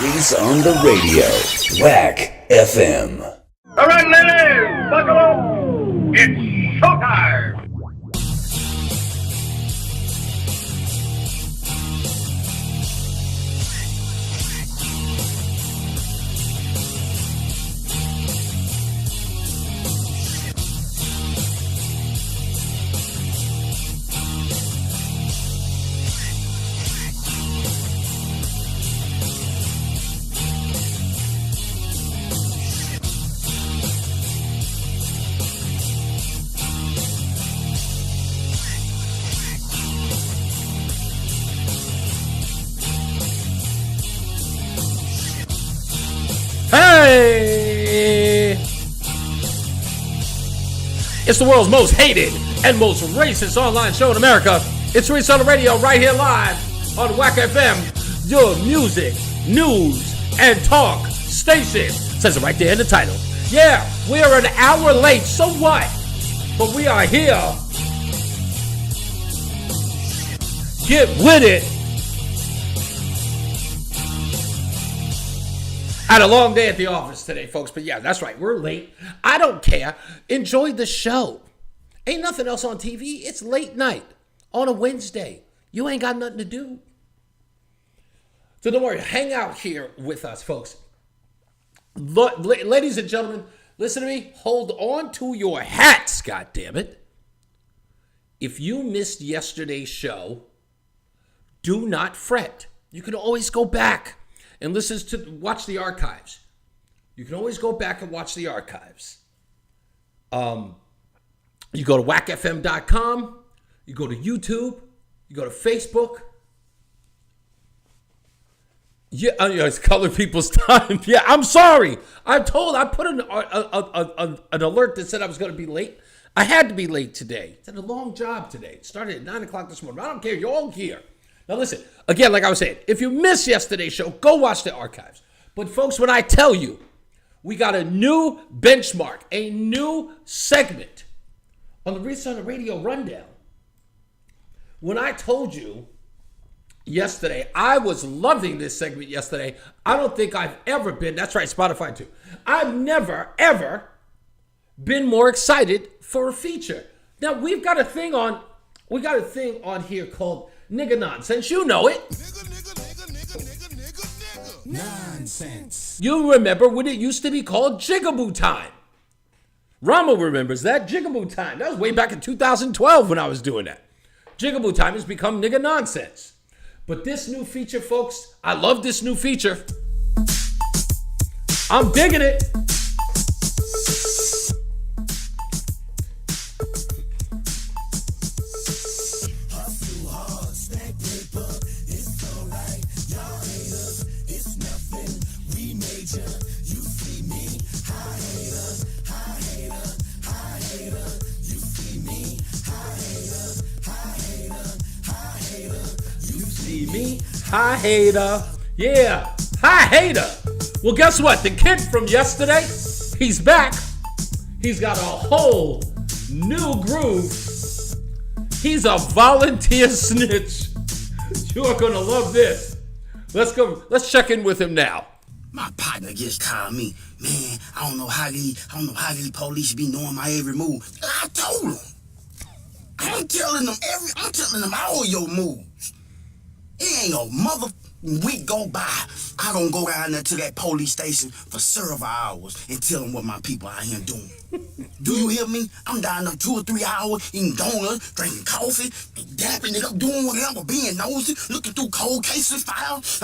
Reese On The Radio, Whack FM. All right, ladies, buckle up. It's showtime. Hey! It's the world's most hated and most racist online show in America. It's Reese On The Radio right here live on Whack FM, your music, news, and talk station. Says it right there in the title. Yeah, we are an hour late, so what? But we are here. Get with it. I had a long day at the office today, folks, but yeah, that's right. We're late. I don't care. Enjoy the show. Ain't nothing else on TV. It's late night on a Wednesday. You ain't got nothing to do. So don't worry. Hang out here with us, folks. Ladies and gentlemen, listen to me. Hold on to your hats, goddammit. If you missed yesterday's show, do not fret. You can always go back and watch the archives. You can always go back and watch the archives. You go to wackfm.com. You go to YouTube. You go to Facebook. Yeah, it's Colored People's Time. Yeah, I'm sorry. I put an alert that said I was going to be late. I had to be late today. It's a long job today. It started at 9 o'clock this morning. I don't care. You're all here. Now listen, again, like I was saying, if you missed yesterday's show, go watch the archives. But folks, when I tell you, we got a new benchmark, a new segment on the Reese On The Radio Rundown. When I told you yesterday, I was loving this segment yesterday. I don't think I've ever been, that's right, Spotify too. I've never, ever been more excited for a feature. Now, we got a thing on here called Nigga Nonsense. You know it. Nigga. Nonsense. You remember when it used to be called Jigaboo Time. Rama remembers that. Jigaboo Time. That was way back in 2012 when I was doing that. Jigaboo Time has become Nigga Nonsense. But this new feature, folks, I love this new feature. I'm digging it. Me, hi hater. Yeah, hi hater. Well, guess what? The kid from yesterday, he's back. He's got a whole new groove. He's a volunteer snitch. You are gonna love this. Let's go. Let's check in with him now. My partner just called me. Man, I don't know how these police be knowing my every move. I told him. I'm telling them all your moves. It ain't a mother week go by. I don't go down there to that police station for several hours and tell them what my people out here doing. Do you hear me? I'm down there 2 or 3 hours eating donuts, drinking coffee, dapping it up, doing whatever, being nosy, looking through cold cases files.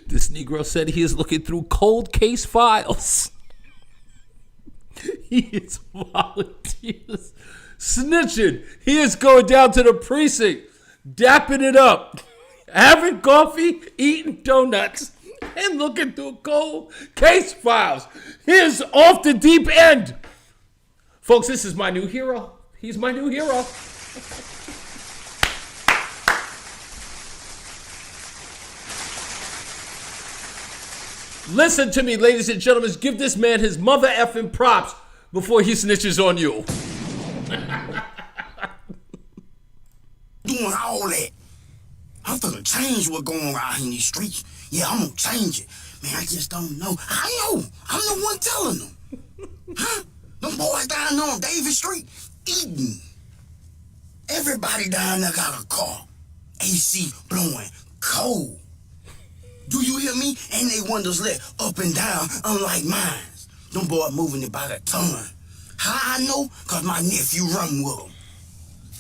This Negro said he is looking through cold case files. He is volunteers snitching. He is going down to the precinct, dapping it up, having coffee, eating donuts, and looking through cold case files. He is off the deep end. Folks, this is my new hero. He's my new hero. Listen to me, ladies and gentlemen. Give this man his mother effing props before he snitches on you. Doing I'm finna change what's going on in these streets. Yeah, I'm gonna change it. Man, I just don't know. I know. I'm the one telling them. Huh? Them boys down there on Davis Street eating. Everybody down there got a car. AC blowing cold. Do you hear me? And they windows lit up and down, unlike mine. Them boys moving it by the ton. How I know? Cause my nephew run with them.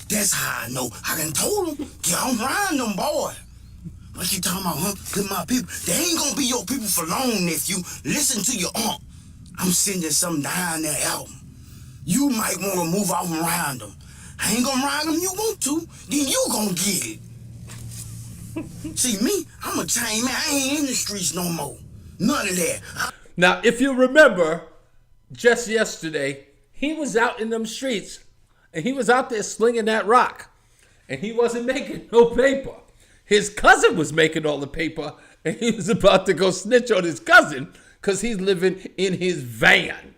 That's how I know. I done told them, get on around them boys. What you talking about, huh? Cause my people, they ain't gonna be your people for long, nephew. Listen to your aunt. I'm sending something down their album. You might wanna move off around them. I ain't gonna ride them you want to, then you gonna get it. See me, I'm a chain man. I ain't in the streets no more. None of that. Now, if you remember, just yesterday, he was out in them streets, and he was out there slinging that rock, and he wasn't making no paper. His cousin was making all the paper, and he was about to go snitch on his cousin because he's living in his van.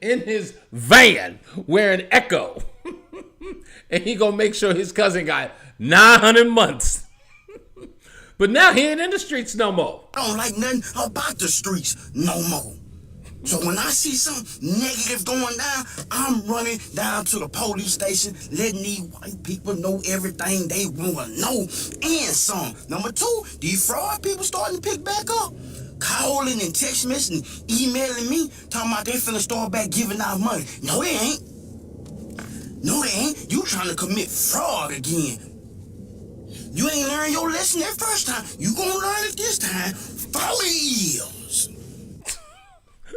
In his van, wearing Echo. And he gonna make sure his cousin got 900 months. But now he ain't in the streets no more. I don't like nothing about the streets no more. So when I see something negative going down, I'm running down to the police station, letting these white people know everything they want to know and some. Number two, these fraud people starting to pick back up. Calling and text messaging, emailing me, talking about they finna start back giving out money. No, they ain't. No, they ain't. You trying to commit fraud again. You ain't learned your lesson that first time. You gonna learn it this time. 40 years.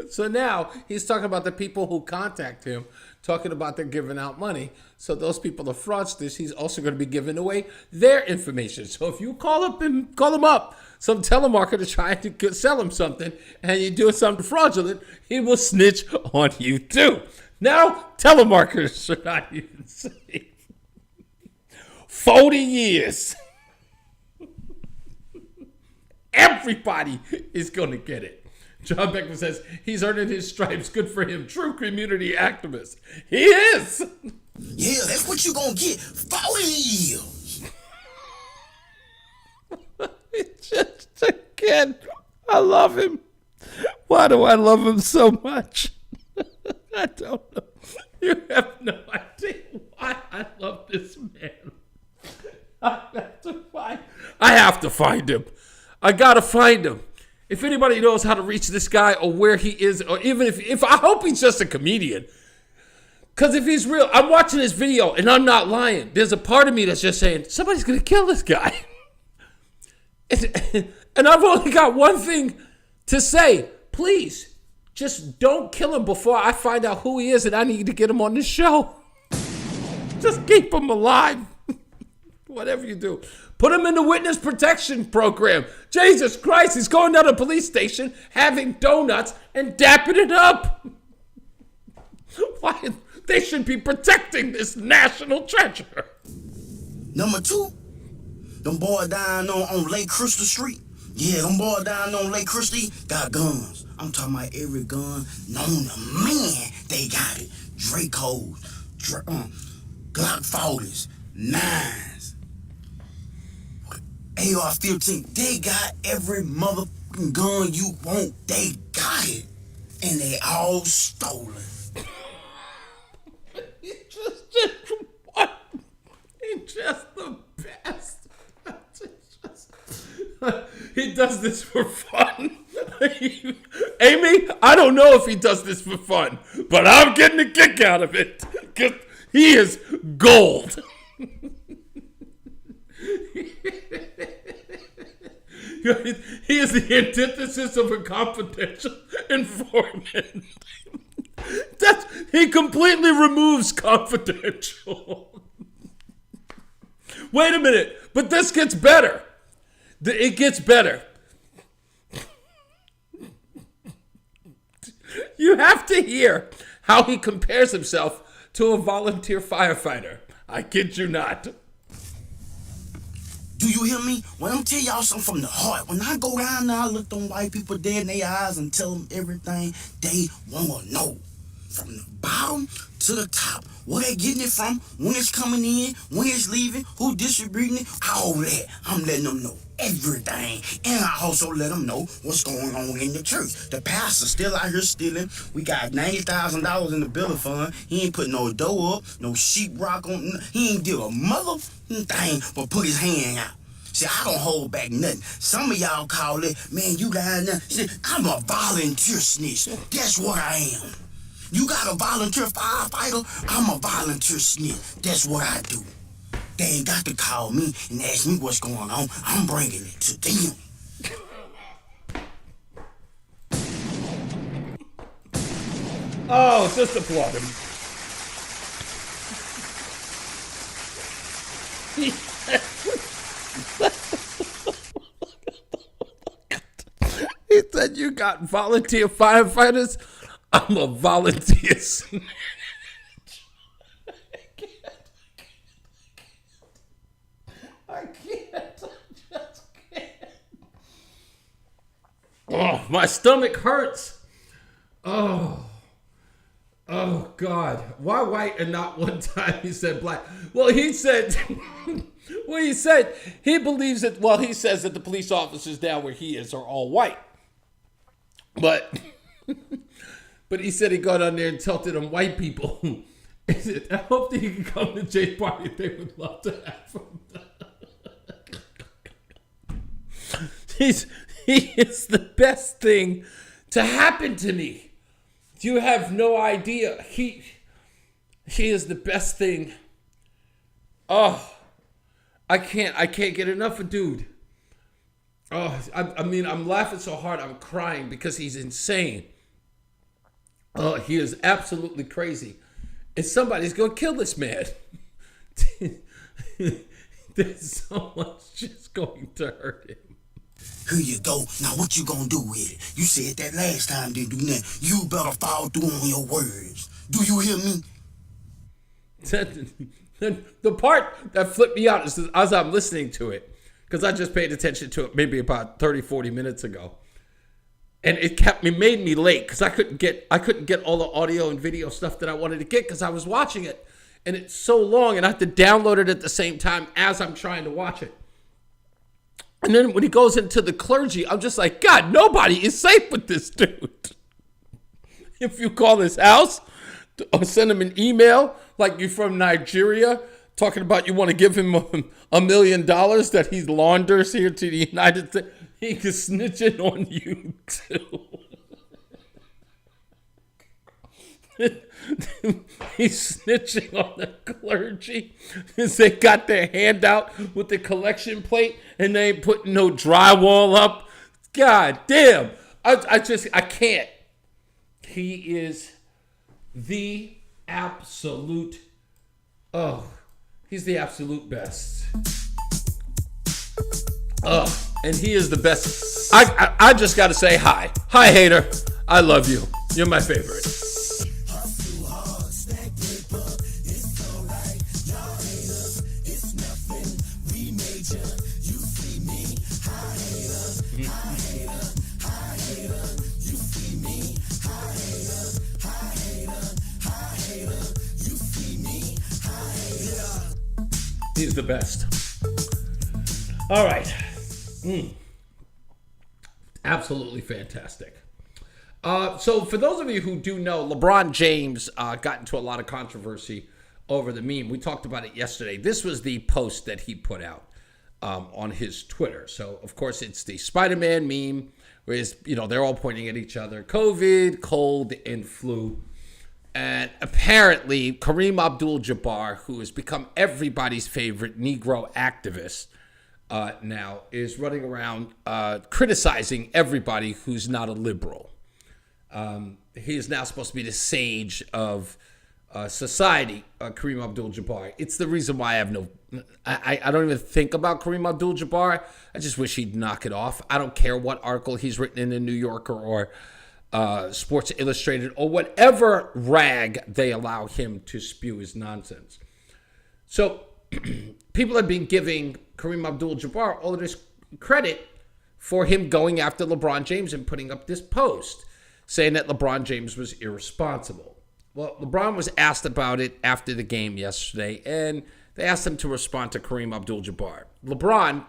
So now he's talking about the people who contact him, talking about they're giving out money. So those people are fraudsters. He's also going to be giving away their information. So if you call him up, some telemarketer trying to sell him something, and you're doing something fraudulent, he will snitch on you too. Now telemarketers are not even safe. 40 years. Everybody is going to get it. John Beckman says he's earning his stripes. Good for him. True community activist. He is. Yeah, that's what you gonna get. 40 years. Just a kid. I love him. Why do I love him so much? I don't know. You have no idea why I love this man. I have to find him. I gotta find him. If anybody knows how to reach this guy or where he is, or even if I hope he's just a comedian. Because if he's real, I'm watching this video and I'm not lying. There's a part of me that's just saying, somebody's going to kill this guy. And I've only got one thing to say. Please, just don't kill him before I find out who he is and I need to get him on this show. Just keep him alive. Whatever you do. Put him in the witness protection program. Jesus Christ, he's going down to the police station, having donuts and dapping it up. Why? They should be protecting this national treasure. Number two, them boys down on Lake Crystal Street. Yeah, them boys down on Lake Crystal got guns. I'm talking about every gun known to man, they got it. Dracos, Glock 40s, 9s, AR-15. They got every motherfucking gun you want. They got it. And they all stolen. He's just the best. He does this for fun. Amy, I don't know if he does this for fun, but I'm getting a kick out of it because he is gold. He is the antithesis of a confidential informant. He completely removes confidential. Wait a minute, but this gets better. It gets better. You have to hear how he compares himself to a volunteer firefighter. I kid you not. Do you hear me? When I'm tell y'all something from the heart, when I go down there, I look them white people dead in their eyes and tell them everything they want to know. From the bottom to the top. Where they getting it from, when it's coming in, when it's leaving, who distributing it, all that. I'm letting them know everything. And I also let them know what's going on in the church. The pastor's still out here stealing. We got $90,000 in the bill of fund. He ain't put no dough up, no sheetrock on. He ain't do a mother thing but put his hand out. See, I don't hold back nothing. Some of y'all call it, man, you got nothing. See, I'm a volunteer snitch. That's what I am. You got a volunteer firefighter? I'm a volunteer snitch. That's what I do. They ain't got to call me and ask me what's going on. I'm bringing it to them. Oh, just applaud him. He said you got volunteer firefighters? I'm a volunteer snitch. I just can't. Oh, my stomach hurts. Oh, God. Why white and not one time he said black? Well, he said, he believes that, well, he says that the police officers down where he is are all white. But he said he got on there and tilted on white people. He said, I hope that he can come to Jay's party. They would love to have him. He is the best thing to happen to me. You have no idea. He is the best thing. Oh, I can't get enough of dude. Oh, I mean, I'm laughing so hard I'm crying because he's insane. Oh, he is absolutely crazy. And somebody's going to kill this man. There's someone's just going to hurt him. Here you go. Now what you gonna do with it? You said that last time didn't do nothing. You better follow through on your words. Do you hear me? The part that flipped me out is as I'm listening to it, because I just paid attention to it maybe about 30, 40 minutes ago. And it made me late because I couldn't get all the audio and video stuff that I wanted to get because I was watching it. And it's so long and I have to download it at the same time as I'm trying to watch it. And then when he goes into the clergy, I'm just like, God, nobody is safe with this dude. If you call his house or send him an email like you're from Nigeria, talking about you want to give him $1 million that he launders here to the United States, he can snitch it on you too. He's snitching on the clergy because they got their hand out with the collection plate and they ain't putting no drywall up. God damn. I can't. He is the absolute, he's the absolute best. And he is the best. I just got to say hi. Hi, hater. I love you. You're my favorite. He's the best. All right. Absolutely fantastic. So for those of you who do know, LeBron James got into a lot of controversy over the meme. We talked about it yesterday. This was the post that he put out on his Twitter. So, of course, it's the Spider-Man meme where they're all pointing at each other. COVID, cold, and flu. And apparently, Kareem Abdul-Jabbar, who has become everybody's favorite Negro activist now, is running around criticizing everybody who's not a liberal. He is now supposed to be the sage of society, Kareem Abdul-Jabbar. It's the reason why I don't even think about Kareem Abdul-Jabbar. I just wish he'd knock it off. I don't care what article he's written in the New Yorker or Sports Illustrated or whatever rag they allow him to spew his nonsense. So people have been giving Kareem Abdul-Jabbar all of this credit for him going after LeBron James and putting up this post saying that LeBron James was irresponsible. Well, LeBron was asked about it after the game yesterday, and they asked him to respond to Kareem Abdul-Jabbar. LeBron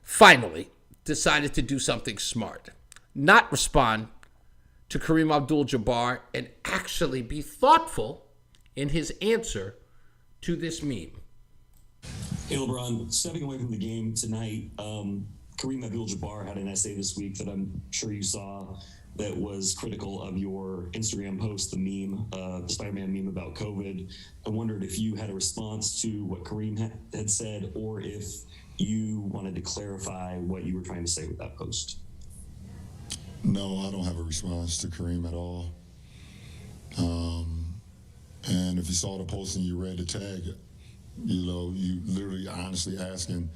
finally decided to do something smart, not respond to Kareem Abdul-Jabbar and actually be thoughtful in his answer to this meme. Hey, LeBron, stepping away from the game tonight, Kareem Abdul-Jabbar had an essay this week that I'm sure you saw that was critical of your Instagram post, the meme, the Spider-Man meme about COVID. I wondered if you had a response to what Kareem had said, or if you wanted to clarify what you were trying to say with that post. No, I don't have a response to Kareem at all. And if you saw the post and you read the tag, you literally honestly asking,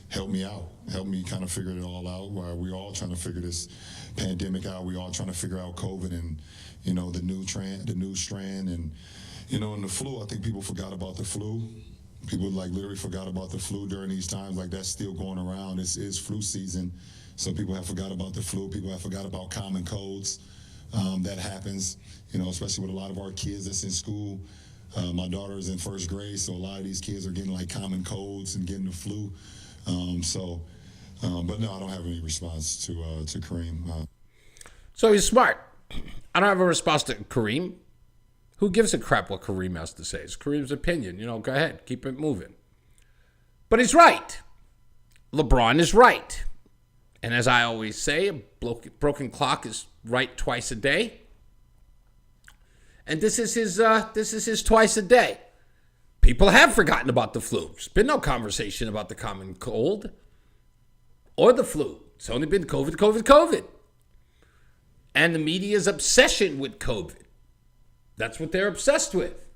help me out. Help me kind of figure it all out. While we're all trying to figure this pandemic out, we're all trying to figure out COVID and, the new strand. And, and the flu, I think people forgot about the flu. People literally forgot about the flu during these times. That's still going around. It's flu season. So people have forgot about the flu. People have forgot about common colds. That happens, especially with a lot of our kids that's in school. My daughter is in first grade, so a lot of these kids are getting common colds and getting the flu. But no, I don't have any response to Kareem. So he's smart. I don't have a response to Kareem. Who gives a crap what Kareem has to say? It's Kareem's opinion. Go ahead, keep it moving. But he's right. LeBron is right. And as I always say, a broken clock is right twice a day. And this is his twice a day. People have forgotten about the flu. There's been no conversation about the common cold or the flu. It's only been COVID, COVID, COVID. And the media's obsession with COVID. That's what they're obsessed with.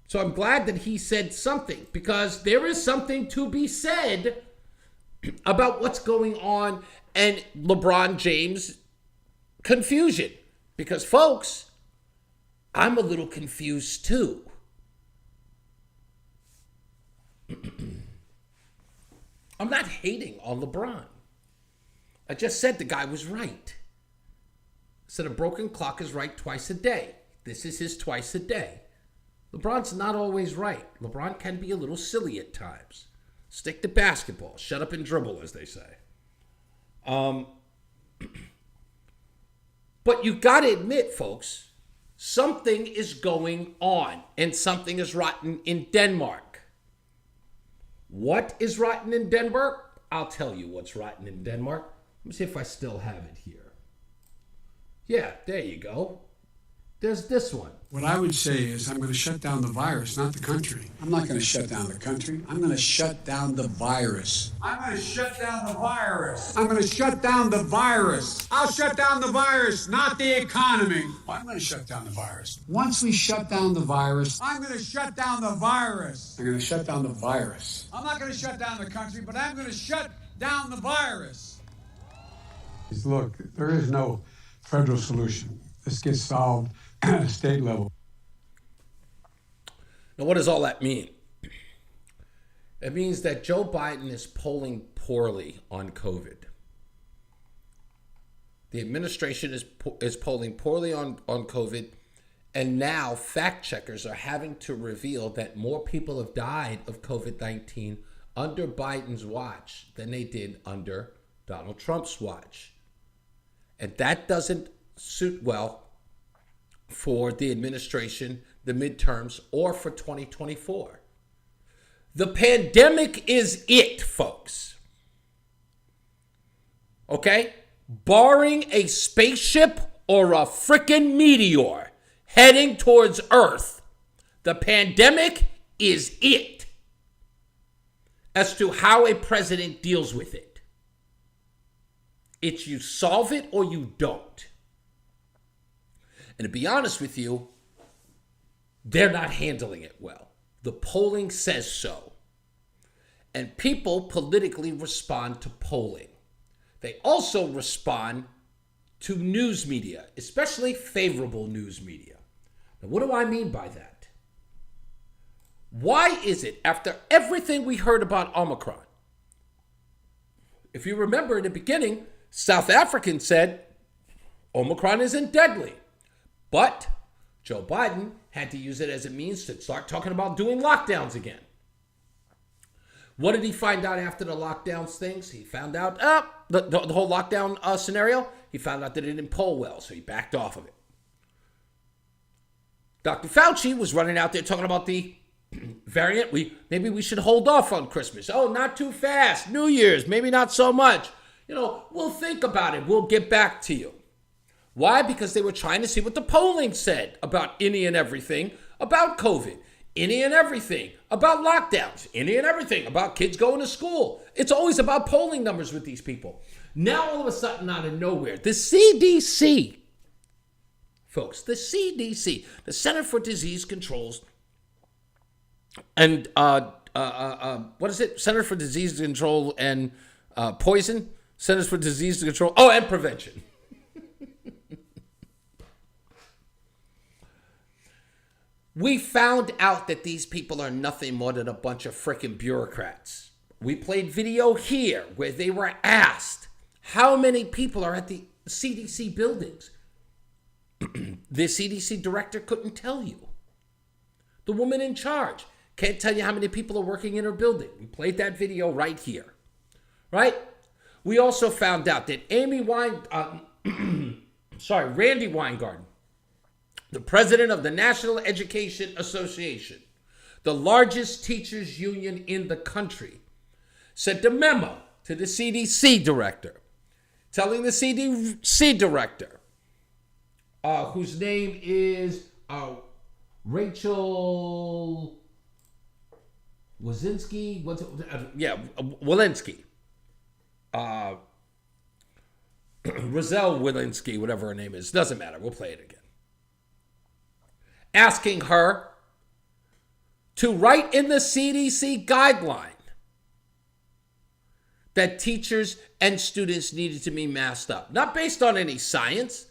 So I'm glad that he said something, because there is something to be said about what's going on and LeBron James' confusion. Because, folks, I'm a little confused too. I'm not hating on LeBron. I just said the guy was right. I said a broken clock is right twice a day. This is his twice a day. LeBron's not always right. LeBron can be a little silly at times. Stick to basketball. Shut up and dribble, as they say. But you got to admit, folks, something is going on, and something is rotten in Denmark. What is rotten in Denmark? I'll tell you what's rotten in Denmark. Let me see if I still have it here. Yeah, there you go. There's this one. What I would say is I'm going to shut down the virus, not the country. I'm not going to shut down the country. I'm going to shut down the virus. I'm going to shut down the virus. I'm going to shut down the virus. I'll shut down the virus, not the economy. Well, I'm going to shut down the virus. Once we shut down the virus, I'm going to shut down the virus. I'm going to shut down the virus. I'm not going to shut down the country, but I'm going to shut down the virus. Look, there is no federal solution. This gets solved at a state level. Now, what does all that mean? It means that Joe Biden is polling poorly on COVID. The administration is polling poorly on COVID, and now fact checkers are having to reveal that more people have died of COVID-19 under Biden's watch than they did under Donald Trump's watch. And that doesn't suit well for the administration, the midterms, or for 2024. The pandemic is it, folks. Okay? Barring a spaceship or a frickin' meteor heading towards Earth, the pandemic is it. As to how a president deals with it. It's you solve it or you don't. And to be honest with you, they're not handling it well. The polling says so. And people politically respond to polling. They also respond to news media, especially favorable news media. Now, what do I mean by that? Why is it, after everything we heard about Omicron, if you remember in the beginning, South Africans said Omicron isn't deadly. But Joe Biden had to use it as a means to start talking about doing lockdowns again. What did he find out after the lockdowns things? He found out the whole lockdown scenario. He found out that it didn't poll well, so he backed off of it. Dr. Fauci was running out there talking about the variant. Maybe we should hold off on Christmas. Oh, not too fast. New Year's, maybe not so much. We'll think about it. We'll get back to you. Why? Because they were trying to see what the polling said about any and everything about COVID, any and everything about lockdowns, any and everything about kids going to school. It's always about polling numbers with these people. Now, all of a sudden, out of nowhere, the CDC, folks, the CDC, the Center for Disease Controls, and what is it? Center for Disease Control and Poison? Centers for Disease Control, and Prevention. We found out that these people are nothing more than a bunch of freaking bureaucrats. We played video here where they were asked how many people are at the CDC buildings. The CDC director couldn't tell you. The woman in charge can't tell you how many people are working in her building. We played that video right here. Right? We also found out that Randy Weingarten, the president of the National Education Association, the largest teachers union in the country, sent a memo to the CDC director telling the CDC director, whose name is Rachel Walensky. Walensky. Roselle Walensky, whatever her name is. Doesn't matter. We'll play it again. Asking her to write in the CDC guideline that teachers and students needed to be masked up. Not based on any science.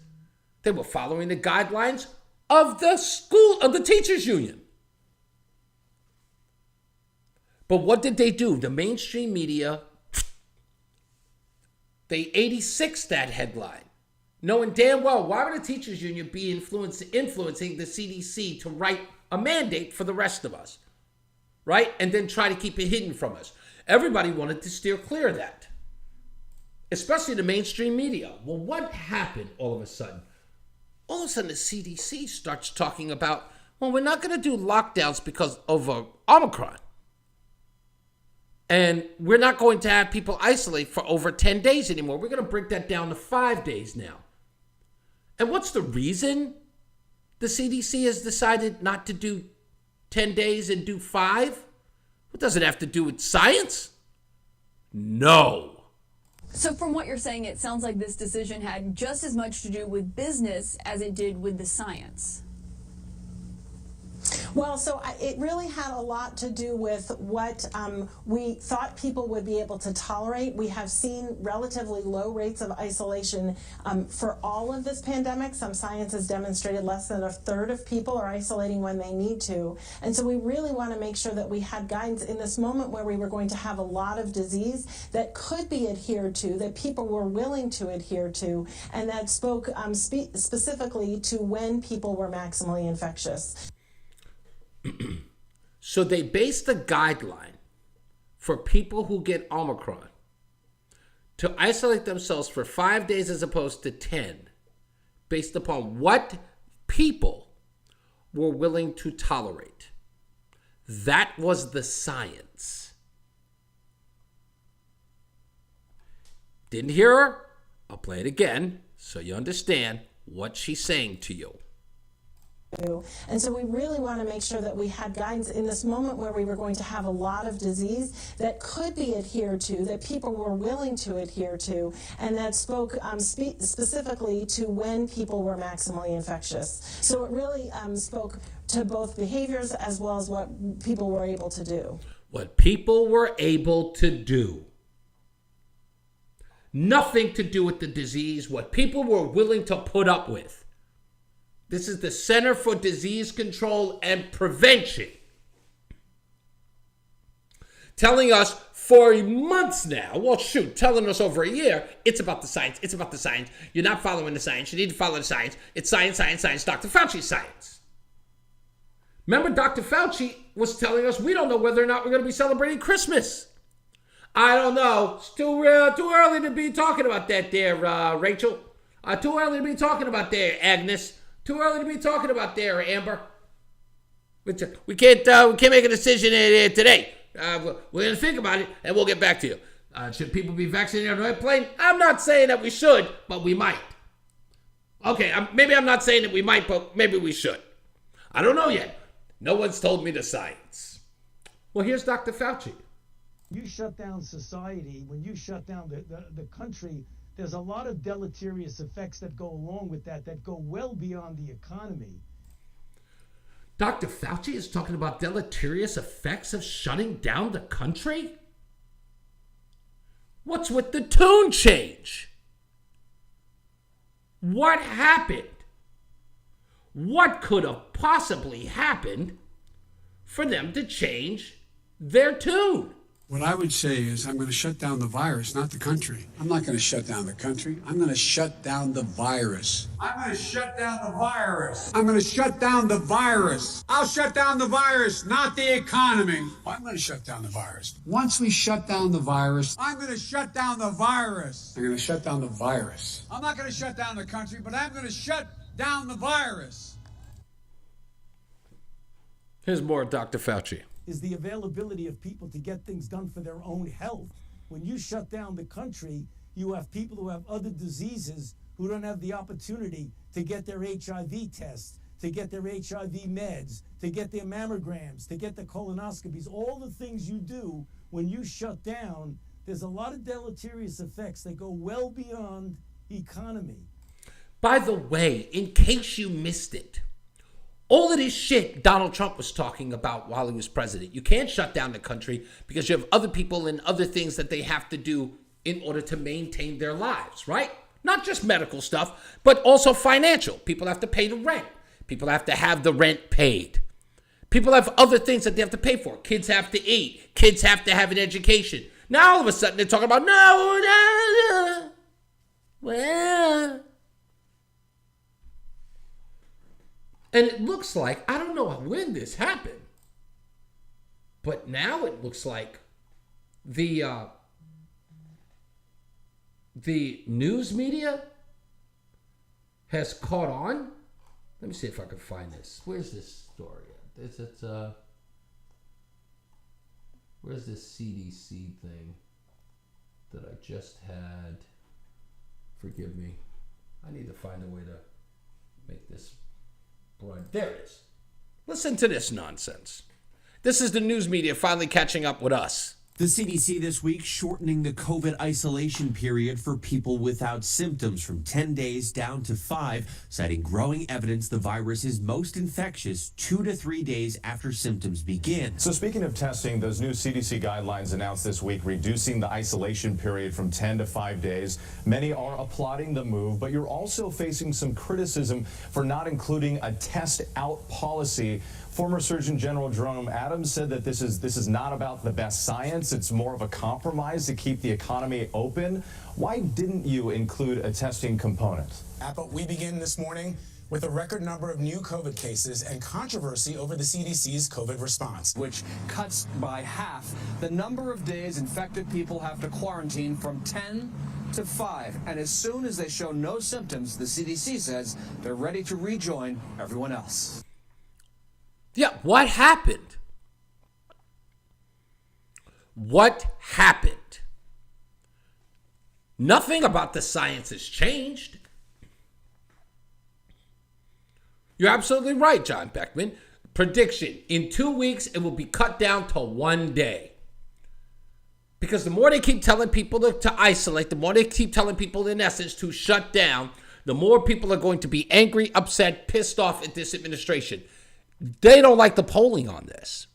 They were following the guidelines of the teachers union. But what did they do? The mainstream media, they 86'd that headline, knowing damn well why would the teachers union be influencing the CDC to write a mandate for the rest of us, right? And then try to keep it hidden from us. Everybody wanted to steer clear of that, especially the mainstream media. Well, what happened all of a sudden? All of a sudden, the CDC starts talking about, well, we're not going to do lockdowns because of Omicron. And we're not going to have people isolate for over 10 days anymore. We're going to break that down to 5 days now. And what's the reason the CDC has decided not to do 10 days and do 5? What does it have to do with science? No. So from what you're saying, it sounds like this decision had just as much to do with business as it did with the science. Well, so it really had a lot to do with what we thought people would be able to tolerate. We have seen relatively low rates of isolation for all of this pandemic. Some science has demonstrated less than a third of people are isolating when they need to. And so we really want to make sure that we had guidance in this moment where we were going to have a lot of disease that could be adhered to, that people were willing to adhere to, and that spoke specifically to when people were maximally infectious. So they based the guideline for people who get Omicron to isolate themselves for 5 days as opposed to 10 based upon what people were willing to tolerate. That was the science. Didn't hear her? I'll play it again so you understand what she's saying to you. And so we really want to make sure that we had guidance in this moment where we were going to have a lot of disease that could be adhered to, that people were willing to adhere to, and that spoke specifically to when people were maximally infectious. So it really spoke to both behaviors as well as what people were able to do. What people were able to do. Nothing to do with the disease, what people were willing to put up with. This is the Center for Disease Control and Prevention telling us for months now, well, shoot, telling us over a year, it's about the science, it's about the science. You're not following the science, you need to follow the science. It's science, science, science. Dr. Fauci's science. Remember, Dr. Fauci was telling us we don't know whether or not we're going to be celebrating Christmas. I don't know. It's too early to be talking about that there, Rachel. Too early to be talking about there, Agnes. Too early to be talking about there, Amber. We can't make a decision today. We're going to think about it, and we'll get back to you. Should people be vaccinated on the airplane? I'm not saying that we should, but we might. Okay, maybe I'm not saying that we might, but maybe we should. I don't know yet. No one's told me the science. Well, here's Dr. Fauci. You shut down society, when you shut down the country, there's a lot of deleterious effects that go along with that go well beyond the economy. Dr. Fauci is talking about deleterious effects of shutting down the country? What's with the tune change? What happened? What could have possibly happened for them to change their tune? What I would say is I'm going to shut down the virus, not the country. I'm not going to shut down the country. I'm going to shut down the virus. I'm going to shut down the virus. I'm going to shut down the virus. I'll shut down the virus, not the economy. I'm going to shut down the virus. Once we shut down the virus, I'm going to shut down the virus. I'm going to shut down the virus. I'm not going to shut down the country, but I'm going to shut down the virus. Here's more Dr. Fauci. Is the availability of people to get things done for their own health. When you shut down the country, you have people who have other diseases who don't have the opportunity to get their HIV tests, to get their HIV meds, to get their mammograms, to get the colonoscopies, all the things you do when you shut down. There's a lot of deleterious effects that go well beyond economy. By the way, in case you missed it, all of this shit Donald Trump was talking about while he was president. You can't shut down the country because you have other people and other things that they have to do in order to maintain their lives, right? Not just medical stuff, but also financial. People have to pay the rent. People have to have the rent paid. People have other things that they have to pay for. Kids have to eat. Kids have to have an education. Now all of a sudden they're talking about, well... And it looks like, I don't know when this happened, but now it looks like the news media has caught on. Let me see if I can find this. Where's this story? Where's this CDC thing that I just had? Forgive me. I need to find a way to make this... Right, there it is. Listen to this nonsense. This is the news media finally catching up with us. The CDC this week shortening the COVID isolation period for people without symptoms from 10 days down to 5, citing growing evidence the virus is most infectious 2 to 3 days after symptoms begin. So speaking of testing, those new CDC guidelines announced this week reducing the isolation period from 10 to 5 days. Many are applauding the move, but you're also facing some criticism for not including a test out policy. Former Surgeon General Jerome Adams said that this is not about the best science. It's more of a compromise to keep the economy open. Why didn't you include a testing component? But we begin this morning with a record number of new COVID cases and controversy over the CDC's COVID response, which cuts by half the number of days infected people have to quarantine from 10 to 5. And as soon as they show no symptoms, the CDC says they're ready to rejoin everyone else. Yeah, what happened? What happened? Nothing about the science has changed. You're absolutely right, John Beckman. Prediction, in 2 weeks, it will be cut down to 1 day. Because the more they keep telling people to isolate, the more they keep telling people, in essence, to shut down, the more people are going to be angry, upset, pissed off at this administration. They don't like the polling on this.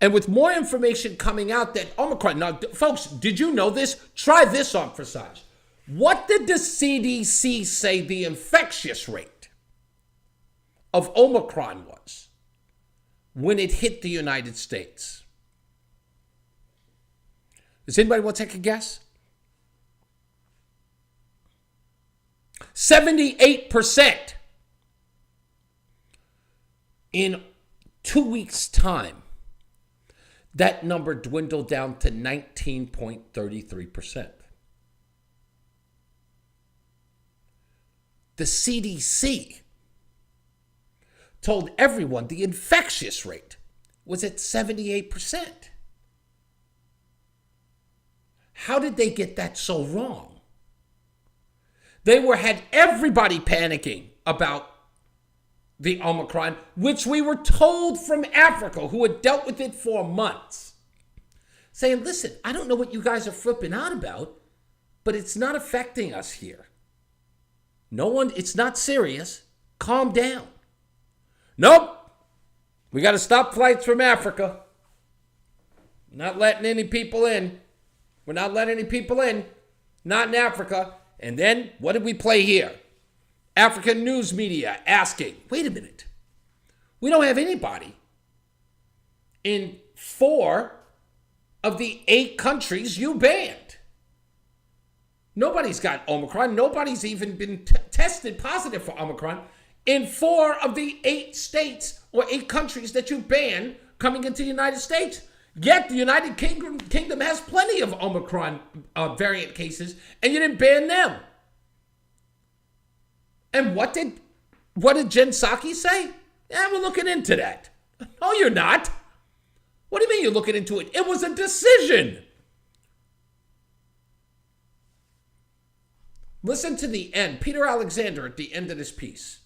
And with more information coming out that Omicron, now, folks, did you know this? Try this on for size. What did the CDC say the infectious rate of Omicron was when it hit the United States? Does anybody want to take a guess? 78%. In 2 weeks' time, that number dwindled down to 19.33%. The CDC told everyone the infectious rate was at 78%. How did they get that so wrong? They had everybody panicking about the Omicron, which we were told from Africa, who had dealt with it for months, saying, listen, I don't know what you guys are flipping out about, but it's not affecting us here. It's not serious. Calm down. Nope. We got to stop flights from Africa. Not letting any people in. We're not letting any people in. Not in Africa. And then, what did we play here? African news media asking, wait a minute. We don't have anybody in 4 of the 8 countries you banned. Nobody's got Omicron. Nobody's even been tested positive for Omicron in 4 of the 8 states or 8 countries that you banned coming into the United States. Yet the United Kingdom has plenty of Omicron variant cases, and you didn't ban them. And what did Jen Psaki say? Yeah, we're looking into that. No, you're not. What do you mean you're looking into it? It was a decision. Listen to the end. Peter Alexander at the end of this piece.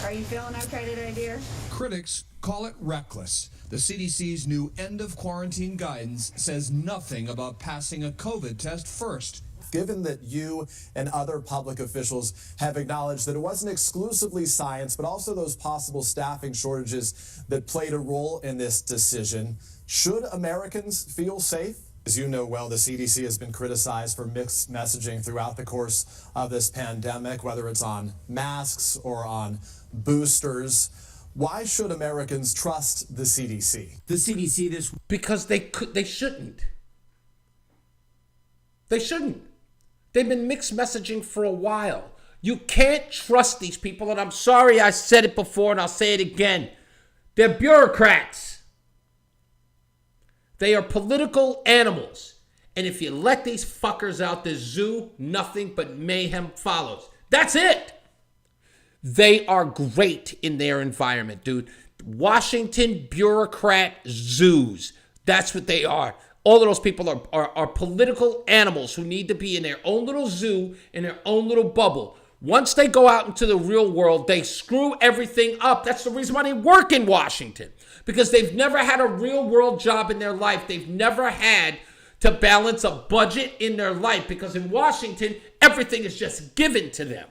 Are you feeling okay today, dear? Critics call it reckless. The CDC's new end of quarantine guidance says nothing about passing a COVID test first. Given that you and other public officials have acknowledged that it wasn't exclusively science, but also those possible staffing shortages that played a role in this decision, should Americans feel safe? As you know well, the CDC has been criticized for mixed messaging throughout the course of this pandemic, whether it's on masks or on boosters. Why should Americans trust the CDC? The CDC because they shouldn't. They shouldn't. They've been mixed messaging for a while. You can't trust these people, and I'm sorry I said it before and I'll say it again. They're bureaucrats. They are political animals. And if you let these fuckers out the zoo, nothing but mayhem follows. That's it. They are great in their environment, dude. Washington bureaucrat zoos. That's what they are. All of those people are political animals who need to be in their own little zoo, in their own little bubble. Once they go out into the real world, they screw everything up. That's the reason why they work in Washington. Because they've never had a real world job in their life. They've never had to balance a budget in their life. Because in Washington, everything is just given to them.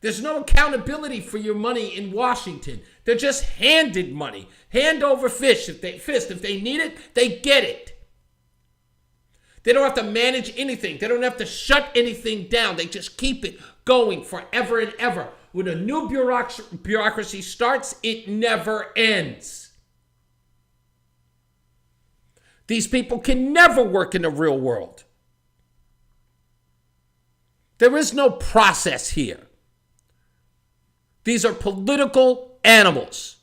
There's no accountability for your money in Washington. They're just handed money. Hand over fist. If they need it, they get it. They don't have to manage anything. They don't have to shut anything down. They just keep it going forever and ever. When a new bureaucracy starts, it never ends. These people can never work in the real world. There is no process here. These are political animals.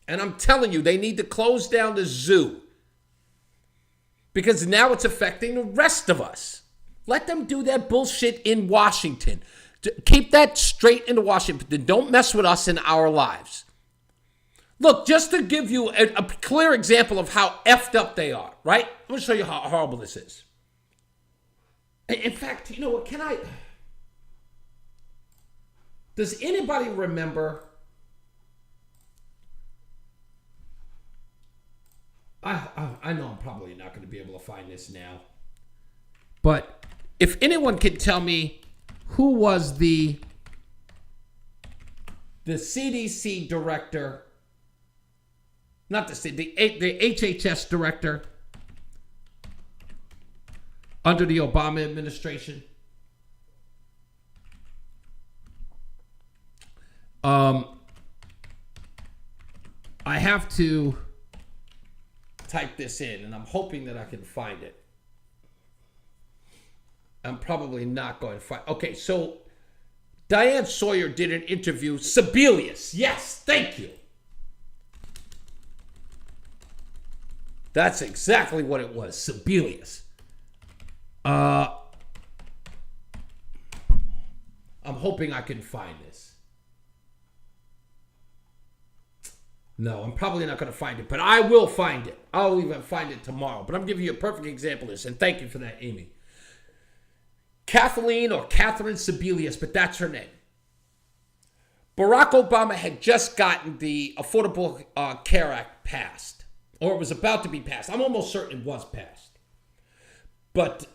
And I'm telling you, they need to close down the zoo. Because now it's affecting the rest of us. Let them do that bullshit in Washington. Keep that straight into Washington. Don't mess with us in our lives. Look, just to give you a clear example of how effed up they are, right? I'm going to show you how horrible this is. In fact, you know what? Does anybody remember? I know I'm probably not going to be able to find this now. But if anyone can tell me who was the CDC director, not the HHS director under the Obama administration. I have to type this in, and I'm hoping that I can find it. I'm probably not going to find. Okay, so Diane Sawyer did an interview. Sebelius. Yes, thank you. That's exactly what it was. Sebelius. I'm hoping I can find this. No, I'm probably not going to find it, but I will find it. I'll even find it tomorrow. But I'm giving you a perfect example of this, and thank you for that, Amy. Kathleen or Catherine Sebelius, but that's her name. Barack Obama had just gotten the Affordable Care Act passed, or it was about to be passed. I'm almost certain it was passed. But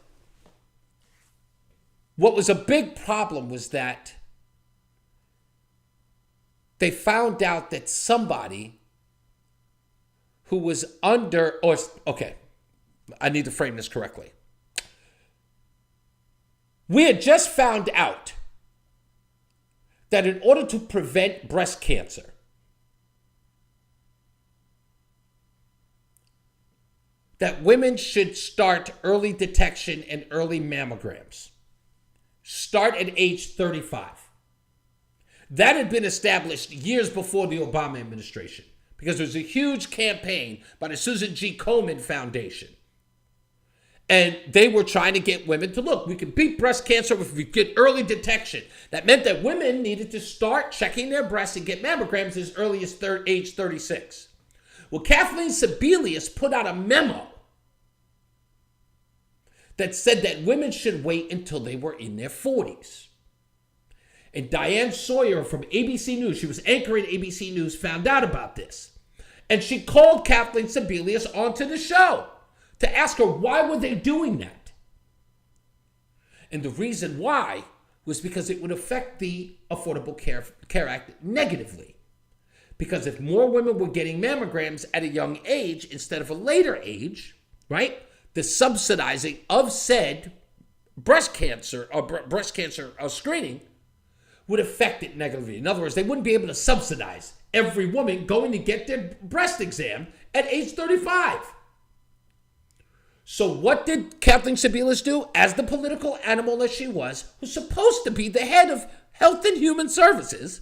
what was a big problem was that they found out that somebody who was under, or, okay, I need to frame this correctly. We had just found out that in order to prevent breast cancer, that women should start early detection and early mammograms. Start at age 35. That had been established years before the Obama administration because there was a huge campaign by the Susan G. Komen Foundation. And they were trying to get women to look, we can beat breast cancer if we get early detection. That meant that women needed to start checking their breasts and get mammograms as early as age 36. Well, Kathleen Sebelius put out a memo that said that women should wait until they were in their 40s. And Diane Sawyer from ABC News, she was anchoring ABC News, found out about this. And she called Kathleen Sebelius onto the show to ask her why were they doing that. And the reason why was because it would affect the Affordable Care Act negatively. Because if more women were getting mammograms at a young age instead of a later age, right, the subsidizing of said breast cancer screening would affect it negatively. In other words, they wouldn't be able to subsidize every woman going to get their breast exam at age 35. So what did Kathleen Sebelius do? As the political animal that she was, who's supposed to be the head of Health and Human Services,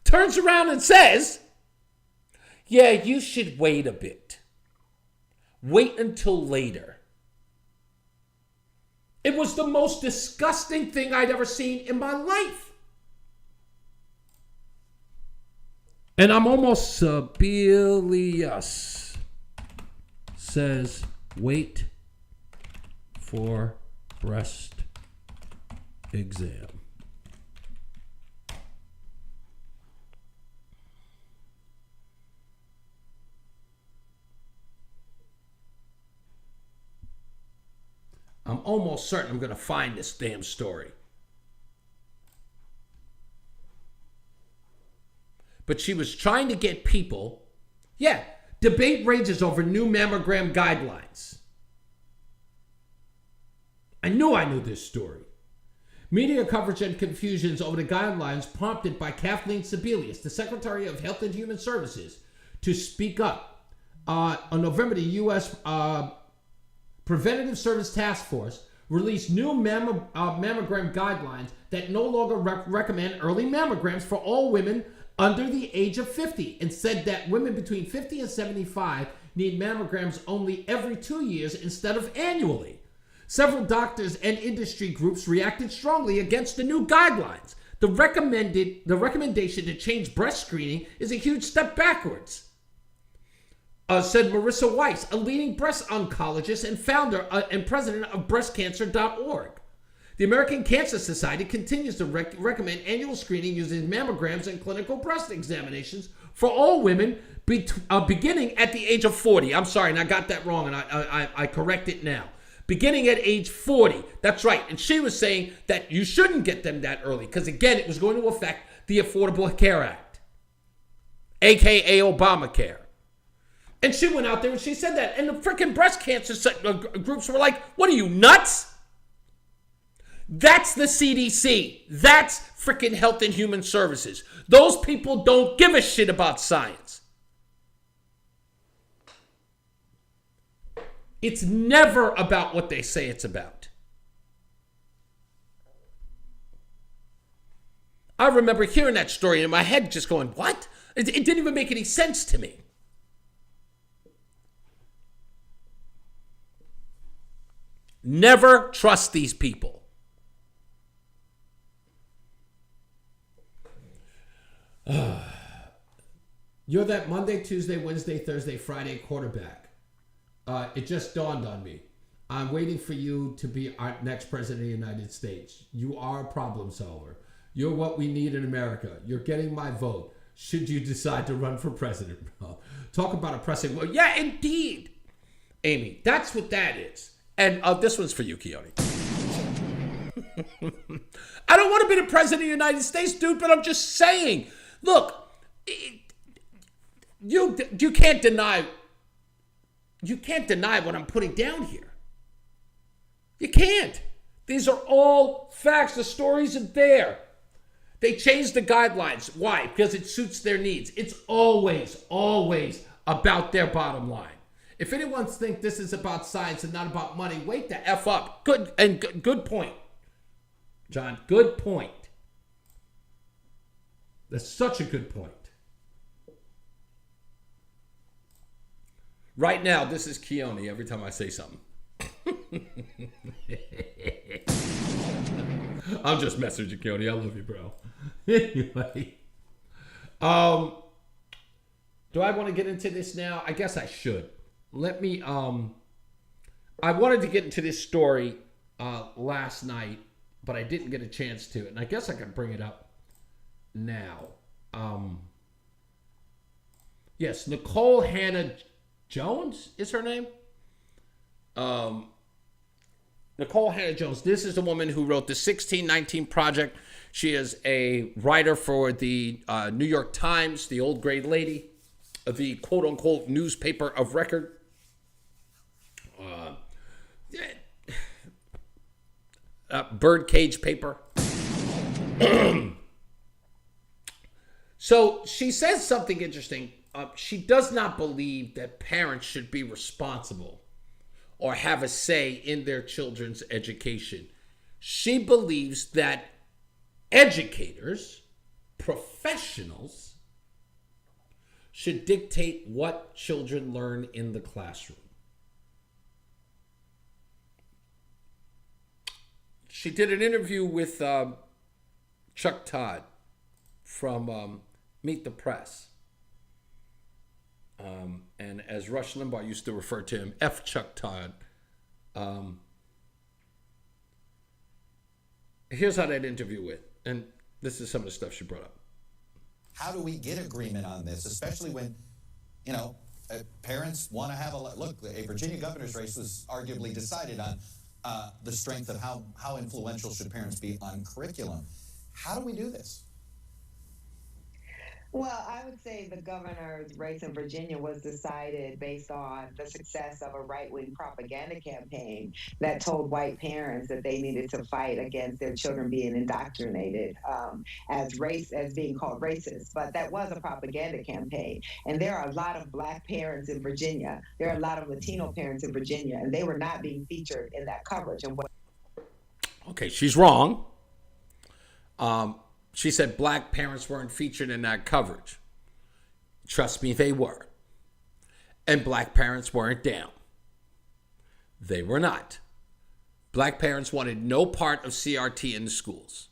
turns around and says, yeah, you should wait a bit. Wait until later. It was the most disgusting thing I'd ever seen in my life. And I'm almost Sebelius says, wait for breast exam. I'm almost certain I'm going to find this damn story. But she was trying to get people, debate rages over new mammogram guidelines. I knew this story. Media coverage and confusions over the guidelines prompted by Kathleen Sebelius, the Secretary of Health and Human Services, to speak up. On November, the U.S. Preventative Service Task Force released new mammogram guidelines that no longer recommend early mammograms for all women under the age of 50 and said that women between 50 and 75 need mammograms only every 2 years instead of annually. Several doctors and industry groups reacted strongly against the new guidelines. The recommendation to change breast screening is a huge step backwards, said Marissa Weiss, a leading breast oncologist and founder and president of breastcancer.org. The American Cancer Society continues to recommend annual screening using mammograms and clinical breast examinations for all women beginning at the age of 40. I'm sorry, and I got that wrong, and I correct it now. Beginning at age 40. That's right. And she was saying that you shouldn't get them that early because, again, it was going to affect the Affordable Care Act, a.k.a. Obamacare. And she went out there and she said that. And the freaking breast cancer groups were like, what are you, nuts? That's the CDC. That's freaking Health and Human Services. Those people don't give a shit about science. It's never about what they say it's about. I remember hearing that story in my head just going, what? It didn't even make any sense to me. Never trust these people. You're that Monday, Tuesday, Wednesday, Thursday, Friday quarterback. It just dawned on me. I'm waiting for you to be our next president of the United States. You are a problem solver. You're what we need in America. You're getting my vote. Should you decide to run for president, bro? Talk about a pressing. Well, yeah, indeed, Amy. That's what that is. And this one's for you, Keone. I don't want to be the president of the United States, dude, but I'm just saying. Look, you can't deny. You can't deny what I'm putting down here. You can't. These are all facts. The stories are there. They changed the guidelines. Why? Because it suits their needs. It's always, always about their bottom line. If anyone thinks this is about science and not about money, wake the F up. Good point, John. Good point. That's such a good point. Right now, this is Keone every time I say something. I'm just messaging Keone. I love you, bro. Anyway. Do I want to get into this now? I guess I should. Let me, I wanted to get into this story last night, but I didn't get a chance to. And I guess I can bring it up now. Yes, Nicole Hannah Jones is her name. Nicole Hannah Jones. This is the woman who wrote the 1619 Project. She is a writer for the New York Times, the old gray lady, the quote-unquote newspaper of record. Birdcage paper. So she says something interesting. She does not believe that parents should be responsible or have a say in their children's education. She believes that educators, professionals, should dictate what children learn in the classroom. She did an interview with Chuck Todd from Meet the Press. And as Rush Limbaugh used to refer to him, F. Chuck Todd. Here's how that interview went. And this is some of the stuff she brought up. How do we get agreement on this, especially when, parents want to have a Virginia governor's race was arguably decided on the strength of how influential should parents be on curriculum. How do we do this? Well, I would say the governor's race in Virginia was decided based on the success of a right-wing propaganda campaign that told white parents that they needed to fight against their children being indoctrinated as being called racist. But that was a propaganda campaign. And there are a lot of black parents in Virginia. There are a lot of Latino parents in Virginia, and they were not being featured in that coverage. Okay, she's wrong. She said black parents weren't featured in that coverage. Trust me, they were. And black parents weren't down. They were not. Black parents wanted no part of CRT in the schools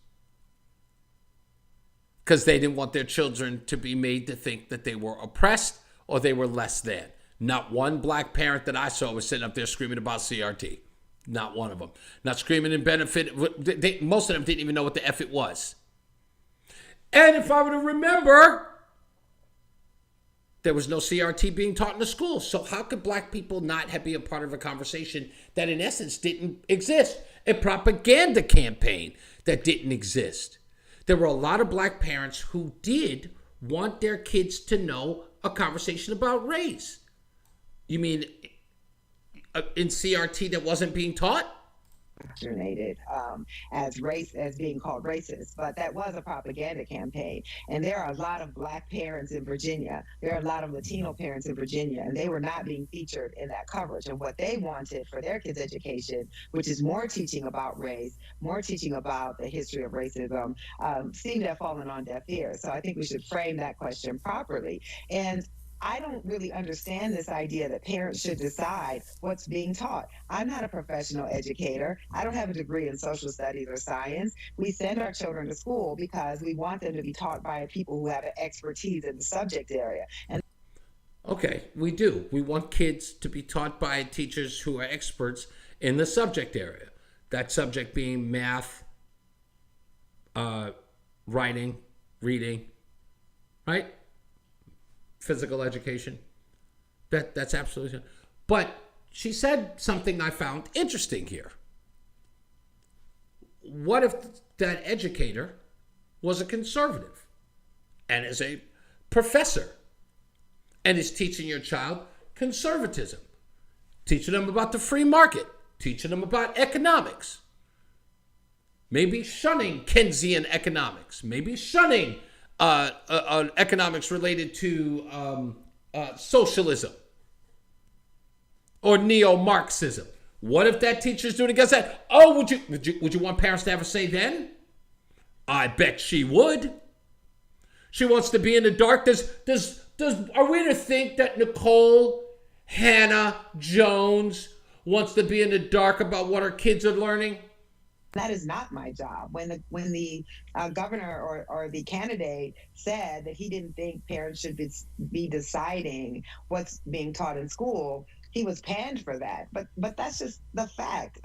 because they didn't want their children to be made to think that they were oppressed or they were less than. Not one black parent that I saw was sitting up there screaming about CRT. Not one of them. Not screaming in benefit. Most of them didn't even know what the F it was. And if I were to remember, there was no CRT being taught in the schools. So how could black people not be a part of a conversation that in essence didn't exist? A propaganda campaign that didn't exist. There were a lot of black parents who did want their kids to know a conversation about race. You mean in CRT that wasn't being taught? indoctrinated as being called racist, but that was a propaganda campaign. And there are a lot of Black parents in Virginia. There are a lot of Latino parents in Virginia, and they were not being featured in that coverage. And what they wanted for their kids' education, which is more teaching about race, more teaching about the history of racism, seemed to have fallen on deaf ears. So I think we should frame that question properly. And I don't really understand this idea that parents should decide what's being taught. I'm not a professional educator. I don't have a degree in social studies or science. We send our children to school because we want them to be taught by people who have an expertise in the subject area. And okay, we do. We want kids to be taught by teachers who are experts in the subject area. That subject being math, writing, reading, right? Physical education. That's absolutely. But she said something I found interesting here. What if that educator was a conservative and is a professor and is teaching your child conservatism, teaching them about the free market, teaching them about economics, maybe shunning Keynesian economics, maybe shunning economics related to socialism or neo-Marxism. What if that teacher's doing against that? Oh, would you want parents to have a say then? I bet she would. She wants to be in the dark. Are we to think that Nicole Hannah Jones wants to be in the dark about what her kids are learning? that is not my job. When the governor or the candidate said that he didn't think parents should be deciding what's being taught in school, he was panned for that. But that's just the fact.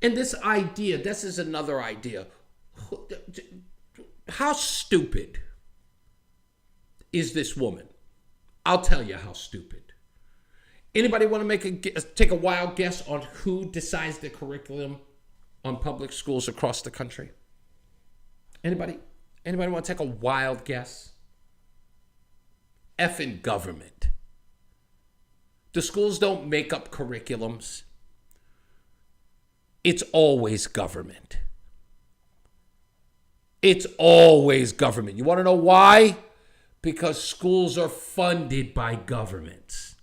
And this idea, this is another idea. How stupid is this woman? I'll tell you how stupid. Anybody want to take a wild guess on who decides the curriculum on public schools across the country? Anybody? Anybody want to take a wild guess? Effing government. The schools don't make up curriculums. It's always government. It's always government. You want to know why? Because schools are funded by governments.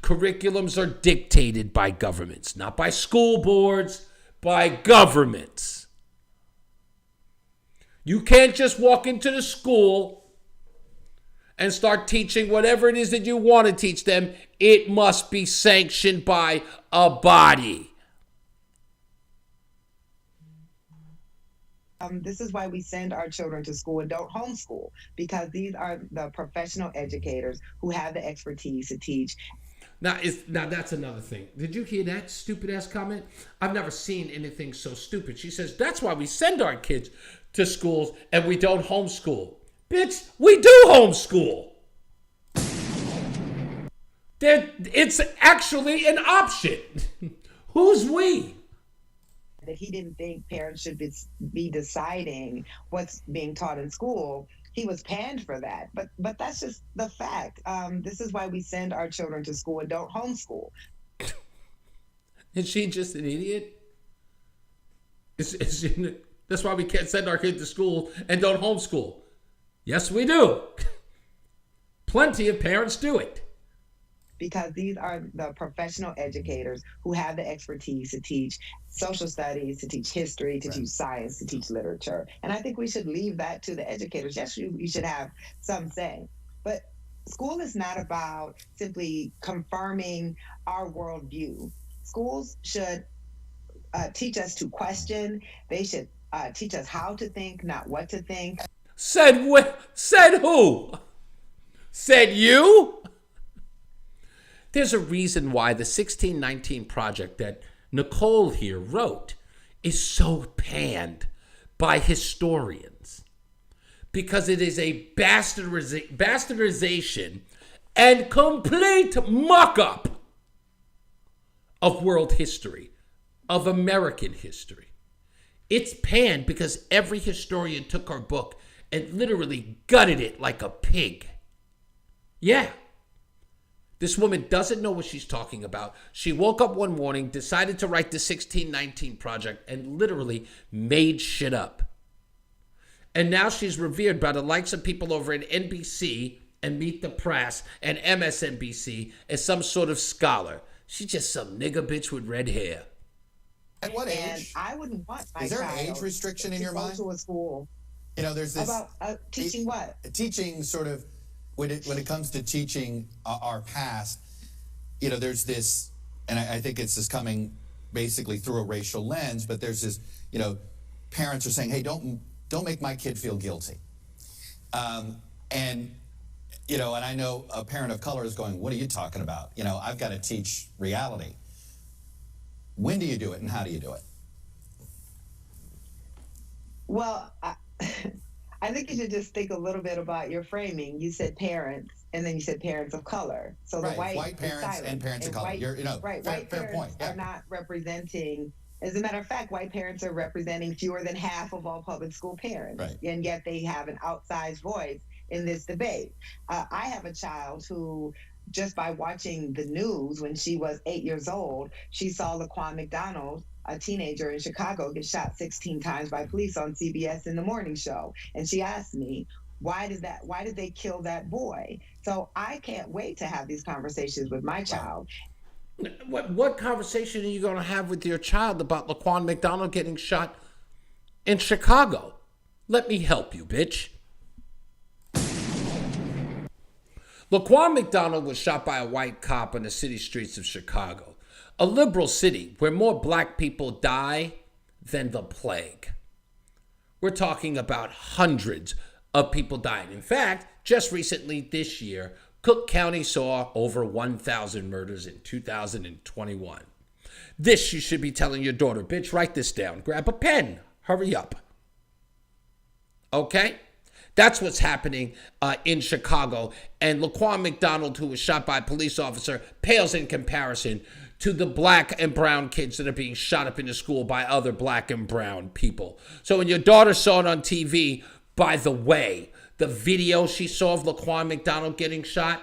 Curriculums are dictated by governments, not by school boards, by governments. You can't just walk into the school and start teaching whatever it is that you want to teach them. It must be sanctioned by a body. This is why we send our children to school and don't homeschool, because these are the professional educators who have the expertise to teach. Now that's another thing. Did you hear that stupid ass comment? I've never seen anything so stupid. She says, that's why we send our kids to schools and we don't homeschool. Bitch, we do homeschool. It's actually an option. Who's we? That he didn't think parents should be deciding what's being taught in school. He was panned for that, but that's just the fact. This is why we send our children to school and don't homeschool. Is she just an idiot? That's why we can't send our kids to school and don't homeschool. Yes, we do. Plenty of parents do it. Because these are the professional educators who have the expertise to teach social studies, to teach history, to teach science, to teach literature. And I think we should leave that to the educators. Yes, you should have some say. But school is not about simply confirming our worldview. Schools should teach us to question. They should teach us how to think, not what to think. Said who? Said you? There's a reason why the 1619 project that Nicole here wrote is so panned by historians, because it is a bastardization and complete mock-up of world history, of American history. It's panned because every historian took our book and literally gutted it like a pig. Yeah. This woman doesn't know what she's talking about. She woke up one morning, decided to write the 1619 Project, and literally made shit up. And now she's revered by the likes of people over at NBC and Meet the Press and MSNBC as some sort of scholar. She's just some nigga bitch with red hair. At what age? And I wouldn't want my Is there child an age restriction in your mind? to a school. You know, there's this About teaching what? Teaching sort of when it comes to teaching our past. You know, there's this, and I think it's just coming basically through a racial lens. But there's this, you know, parents are saying, "Hey, don't make my kid feel guilty," and you know, and I know a parent of color is going, "What are you talking about? You know, I've got to teach reality." When do you do it, and how do you do it? Well, I think you should just think a little bit about your framing. You said parents, and then you said parents of color. So Right, the white parents and parents of color. White, You're, you know, right, fair white parents point. Yeah. are not representing. As a matter of fact, white parents are representing fewer than half of all public school parents, Right. and yet they have an outsized voice in this debate. I have a child who, just by watching the news when she was 8 years old, she saw Laquan McDonald, a teenager in Chicago, get shot 16 times by police on CBS in the morning show. And she asked me, why did they kill that boy? So I can't wait to have these conversations with my child. What conversation are you going to have with your child about Laquan McDonald getting shot in Chicago? Let me help you, bitch. Laquan McDonald was shot by a white cop on the city streets of Chicago, a liberal city where more black people die than the plague. We're talking about hundreds of people dying. In fact, just recently this year, Cook County saw over 1,000 murders in 2021. This you should be telling your daughter, bitch, write this down. Grab a pen. Hurry up. Okay? That's what's happening in Chicago. And Laquan McDonald, who was shot by a police officer, pales in comparison to the black and brown kids that are being shot up in the school by other black and brown people. So when your daughter saw it on TV, by the way, the video she saw of Laquan McDonald getting shot,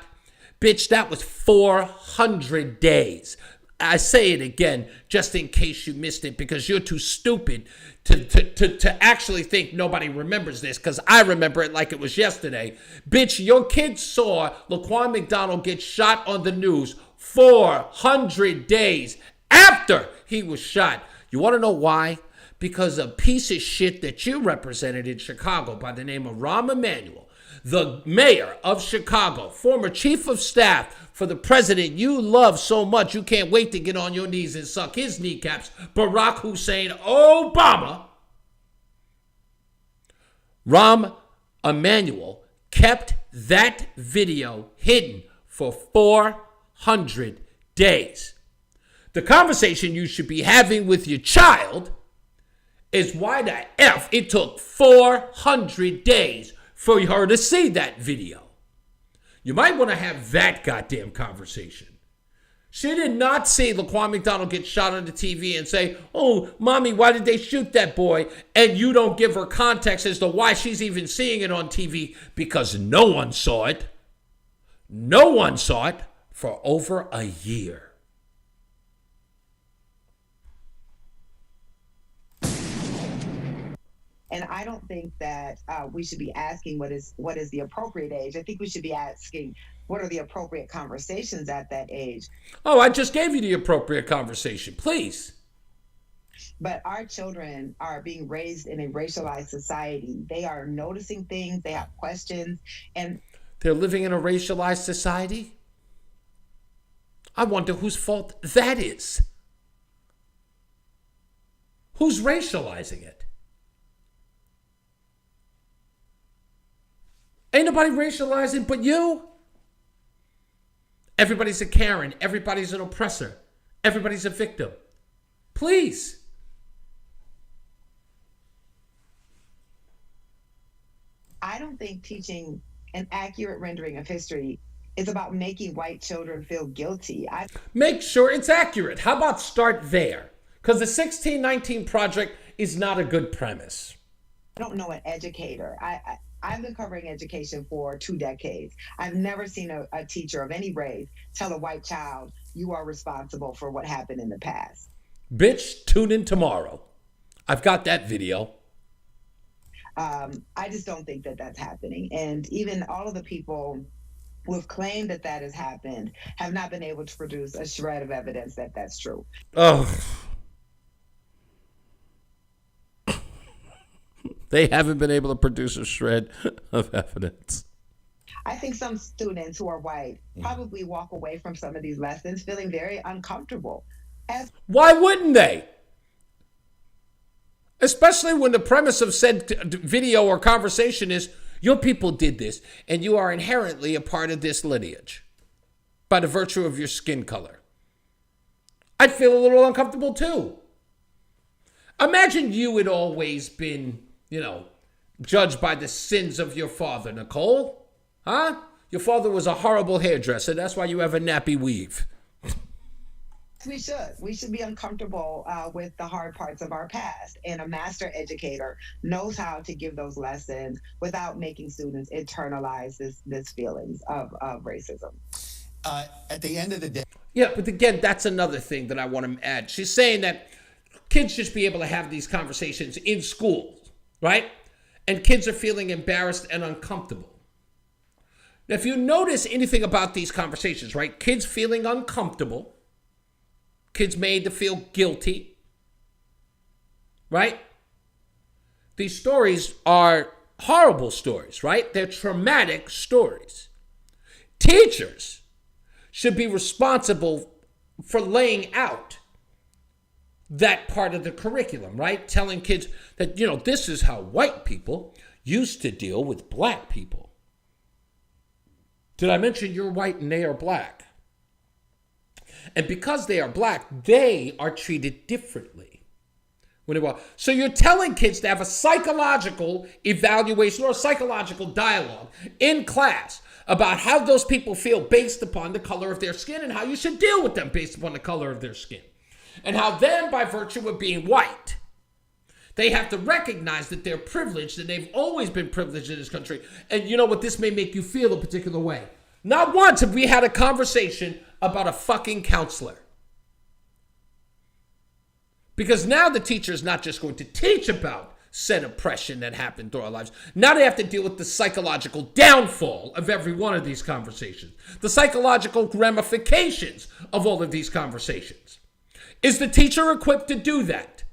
bitch, that was 400 days. I say it again, just in case you missed it, because you're too stupid to actually think nobody remembers this, because I remember it like it was yesterday. Bitch, your kids saw Laquan McDonald get shot on the news 400 days after he was shot. You want to know why? Because a piece of shit that you represented in Chicago by the name of Rahm Emanuel, the mayor of Chicago, former chief of staff for the president you love so much you can't wait to get on your knees and suck his kneecaps, Barack Hussein Obama. Rahm Emanuel kept that video hidden for 400 days. The conversation you should be having with your child is why the F it took 400 days for her to see that video. You might want to have that goddamn conversation. She did not see Laquan McDonald get shot on the TV and say, "Oh, mommy, why did they shoot that boy?" And you don't give her context as to why she's even seeing it on TV, because no one saw it. No one saw it for over a year. And I don't think that we should be asking what is the appropriate age. I think we should be asking what are the appropriate conversations at that age. Oh, I just gave you the appropriate conversation. Please. But our children are being raised in a racialized society. They are noticing things. They have questions. And they're living in a racialized society? I wonder whose fault that is. Who's racializing it? Ain't nobody racializing but you. Everybody's a Karen. Everybody's an oppressor. Everybody's a victim. Please. I don't think teaching an accurate rendering of history is about making white children feel guilty. Make sure it's accurate. How about start there? Because the 1619 Project is not a good premise. I don't know an educator. I've been covering education for 2 decades. I've never seen a teacher of any race tell a white child, you are responsible for what happened in the past. Bitch, tune in tomorrow. I've got that video. I just don't think that that's happening. And even all of the people who have claimed that that has happened have not been able to produce a shred of evidence that that's true. Oh. They haven't been able to produce a shred of evidence. I think some students who are white probably walk away from some of these lessons feeling very uncomfortable. Why wouldn't they? Especially when the premise of said video or conversation is, your people did this, and you are inherently a part of this lineage by the virtue of your skin color. I'd feel a little uncomfortable too. Imagine you had always been, judged by the sins of your father, Nicole. Huh? Your father was a horrible hairdresser. That's why you have a nappy weave. We should. We should be uncomfortable with the hard parts of our past. And a master educator knows how to give those lessons without making students internalize this feelings of racism. At the end of the day. Yeah, but again, that's another thing that I want to add. She's saying that kids should be able to have these conversations in schools, right? And kids are feeling embarrassed and uncomfortable. Now, if you notice anything about these conversations, right? Kids feeling uncomfortable. Kids made to feel guilty, right? These stories are horrible stories, right? They're traumatic stories. Teachers should be responsible for laying out that part of the curriculum, right? Telling kids that, this is how white people used to deal with black people. Did I mention you're white and they are black? And because they are black, they are treated differently. So you're telling kids to have a psychological evaluation or a psychological dialogue in class about how those people feel based upon the color of their skin and how you should deal with them based upon the color of their skin. And how then, by virtue of being white, they have to recognize that they're privileged and they've always been privileged in this country. And you know what? This may make you feel a particular way. Not once have we had a conversation about a fucking counselor. Because now the teacher is not just going to teach about said oppression that happened through our lives. Now they have to deal with the psychological downfall of every one of these conversations. The psychological ramifications of all of these conversations. Is the teacher equipped to do that?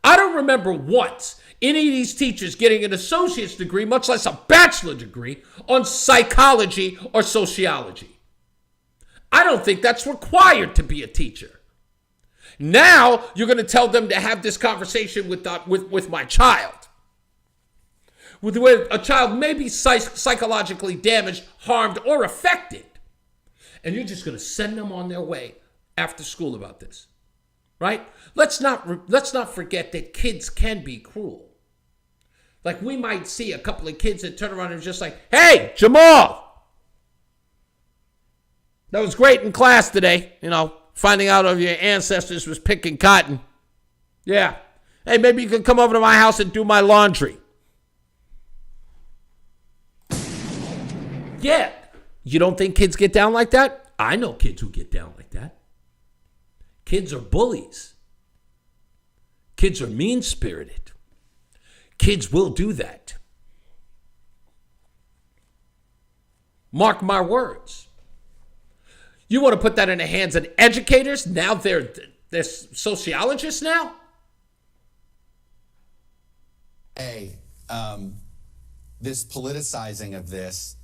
I don't remember once any of these teachers getting an associate's degree, much less a bachelor degree, on psychology or sociology. I don't think that's required to be a teacher. Now you're going to tell them to have this conversation with my child. Where a child may be psychologically damaged, harmed, or affected. And you're just going to send them on their way after school about this. Right? Let's not forget that kids can be cruel. Like we might see a couple of kids that turn around and just like, hey, Jamal! That was great in class today, finding out of your ancestors was picking cotton. Yeah. Hey, maybe you could come over to my house and do my laundry. Yeah. You don't think kids get down like that? I know kids who get down like that. Kids are bullies. Kids are mean-spirited. Kids will do that. Mark my words. You want to put that in the hands of educators? Now they're sociologists now? Hey, this politicizing of this,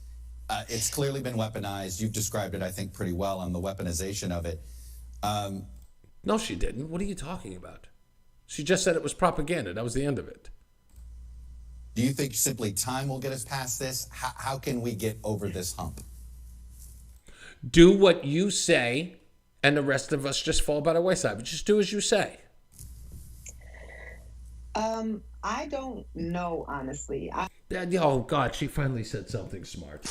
it's clearly been weaponized. You've described it, I think, pretty well on the weaponization of it. No, she didn't. What are you talking about? She just said it was propaganda. That was the end of it. Do you think simply time will get us past this? How can we get over this hump? Do what you say, and the rest of us just fall by the wayside. But just do as you say. I don't know, honestly. Oh, God, she finally said something smart.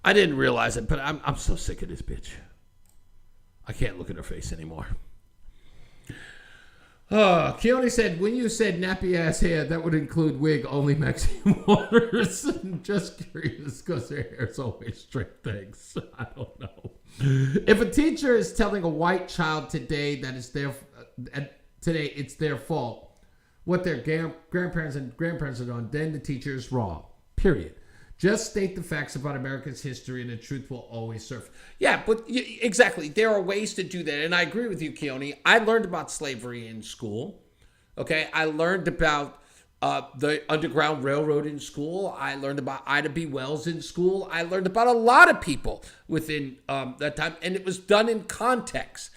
I didn't realize it, but I'm so sick of this bitch. I can't look at her face anymore. Keone said, when you said nappy ass hair, that would include wig, only Maxine Waters. Just curious because her hair's always straight. Thanks. I don't know. If a teacher is telling a white child today that it's their fault, what their grandparents and grandparents have done, then the teacher is wrong. Period. Just state the facts about America's history and the truth will always surface. Yeah, but exactly. There are ways to do that. And I agree with you, Keone. I learned about slavery in school. Okay. I learned about the Underground Railroad in school. I learned about Ida B. Wells in school. I learned about a lot of people within that time. And it was done in context.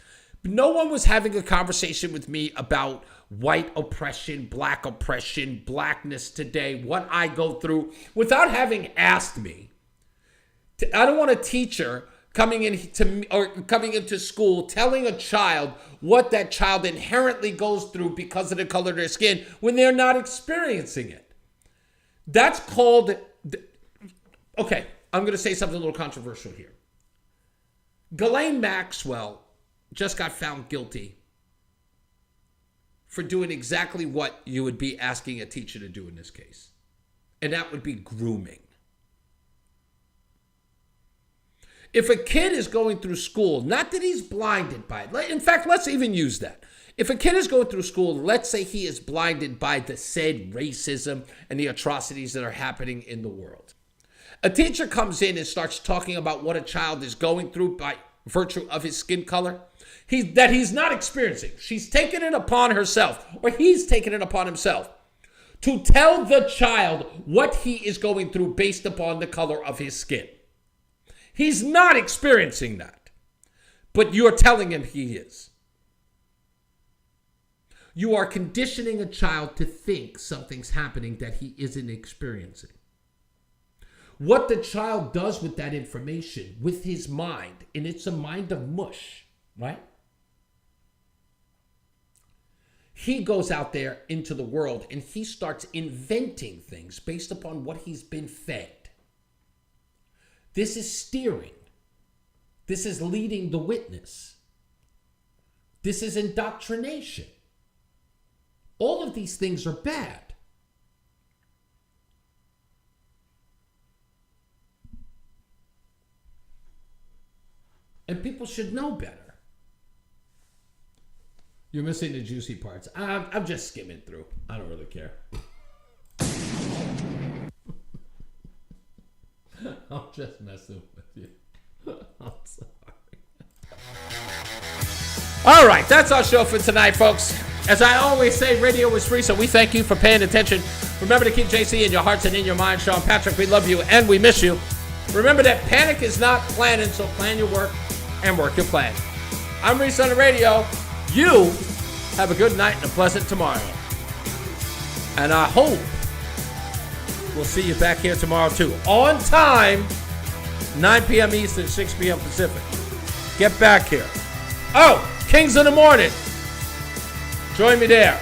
No one was having a conversation with me about white oppression, black oppression, blackness today, what I go through, without having asked me. I don't want a teacher coming into school telling a child what that child inherently goes through because of the color of their skin when they're not experiencing it. That's called, okay, I'm going to say something a little controversial here. Ghislaine Maxwell just got found guilty for doing exactly what you would be asking a teacher to do in this case. And that would be grooming. If a kid is going through school, not that he's blinded by it. In fact, let's even use that. If a kid is going through school, let's say he is blinded by the said racism and the atrocities that are happening in the world. A teacher comes in and starts talking about what a child is going through by virtue of his skin color. That he's not experiencing. She's taken it upon herself, or he's taken it upon himself, to tell the child what he is going through based upon the color of his skin. He's not experiencing that, but you're telling him he is. You are conditioning a child to think something's happening that he isn't experiencing. What the child does with that information, with his mind, and it's a mind of mush, right? He goes out there into the world and he starts inventing things based upon what he's been fed. This is steering. This is leading the witness. This is indoctrination. All of these things are bad. And people should know better. You're missing the juicy parts. I'm just skimming through. I don't really care. I'm just messing with you. I'm sorry. All right, that's our show for tonight, folks. As I always say, radio is free, so we thank you for paying attention. Remember to keep JC in your hearts and in your minds. Sean Patrick, we love you and we miss you. Remember that panic is not planning, so plan your work and work your plan. I'm Reese on the radio. You have a good night and a pleasant tomorrow. And I hope we'll see you back here tomorrow too. On time, 9 p.m. Eastern, 6 p.m. Pacific. Get back here. Oh, Kings in the Morning. Join me there.